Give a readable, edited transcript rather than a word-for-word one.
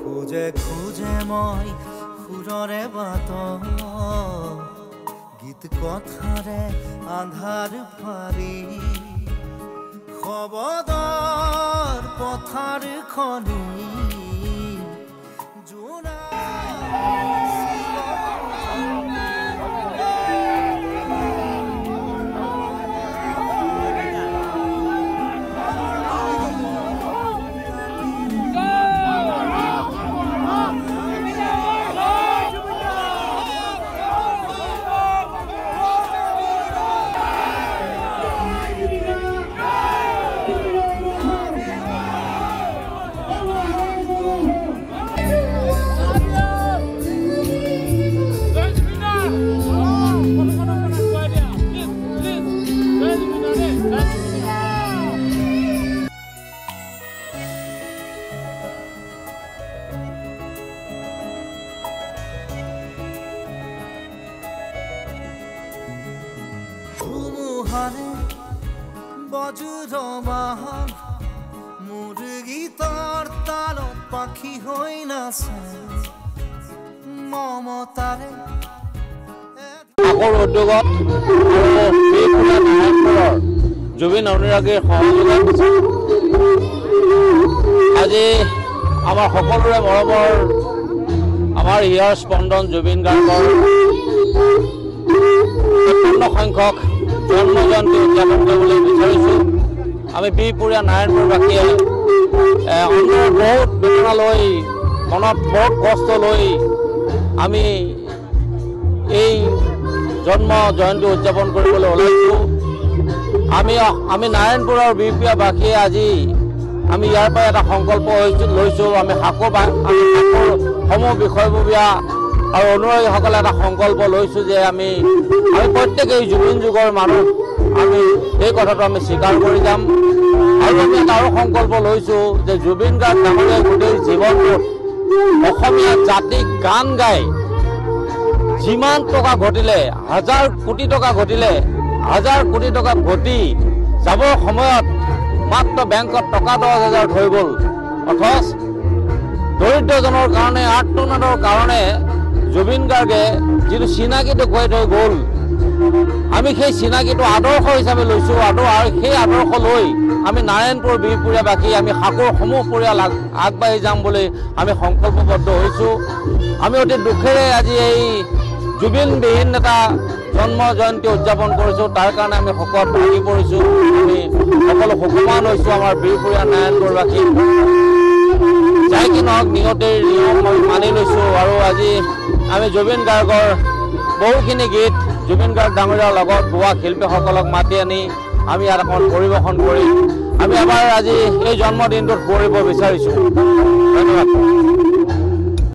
খুঁজে খুঁজে মই সুৰৰে বাট গীত কথাৰে আন্ধাৰ ফাৰি খবদৰ পথাৰ খনি জোনা বজ্ৰবাহন মুৰগীতাৰ তালত পাখি হই নাচে মমতাৰে আগৰ উদ্যোগত জুবিন অনুৰাগীৰ সহযোগত আজি আমাৰ সকলোৰে মৰমৰ আমাৰ হিয়াৰ স্পন্দন জুবিন গাৰ্গৰ ৫৩ সংখ্যক জন্ম জয়ন্তী উদযাপন কৰিবলৈ বিচাৰিছোঁ। আমি বিহপুৰীয়া নাৰায়ণপুৰবাসীয়ে অন্তৰত বহুত বেদনা লৈ মনত বহুত কষ্ট লৈ আমি এই জন্ম জয়ন্তী উদযাপন কৰিবলৈ ওলাইছোঁ। আমি নাৰায়ণপুৰৰ বিহপুৰীয়াবাসীয়ে আজি আমি ইয়াৰ পৰা এটা সংকল্প লৈছোঁ। আমি শাকৰ সমূহ বিষয়ববীয়া আৰু অনুৰাগীসকলে এটা সংকল্প লৈছোঁ যে আমি প্ৰত্যেকেই জুবিন যুগৰ মানুহ আমি এই কথাটো আমি স্বীকাৰ কৰি যাম। আৰু আমি এটা আৰু সংকল্প লৈছোঁ যে জুবিন গাৰ্গ ডাঙৰীয়াই গোটেই জীৱনটোত অসমীয়া জাতিক গান গাই যিমান টকা ঘটিলে হাজাৰ কোটি টকা ঘটিলে হাজাৰ কোটি টকা ঘটি যাবৰ সময়ত মাত্ৰ বেংকত টকা ১০,০০০ থৈ গ'ল। অথচ দৰিদ্ৰজনৰ কাৰণে আৰ্তনাদৰ কাৰণে জুবিন গাৰ্গে যিটো চিনাকি দেখুৱাই থৈ গ'ল আমি সেই চিনাকিটো আদৰ্শ হিচাপে লৈছোঁ। আৰু সেই আদৰ্শ লৈ আমি নাৰায়ণপুৰ বিহপুৰীয়াবাসী আমি শাকৰ সমূহ পৰিয়াল আগবাঢ়ি যাম বুলি আমি সংকল্পবদ্ধ হৈছোঁ। আমি অতি দুখেৰে আজি এই জুবিনবিহীন এটা জন্ম জয়ন্তী উদযাপন কৰিছোঁ। তাৰ কাৰণে আমি শোকত ভাগি পৰিছোঁ। আমি সকলো শোকমান হৈছোঁ আমাৰ বিহপুৰীয়া নাৰায়ণপুৰবাসী। যাই কি নহওক নিয়তিৰ নিয়ম আমি মানি লৈছোঁ। আৰু আজি আমি জুবিন গাৰ্গৰ বহুখিনি গীত জুবিন গাৰ্গ ডাঙৰীয়াৰ লগত গোৱা শিল্পীসকলক মাতি আনি আমি ইয়াত এখন পৰিৱেশন কৰি আমি আমাৰ আজি এই জন্মদিনটোত কৰিব বিচাৰিছোঁ। ধন্যবাদ।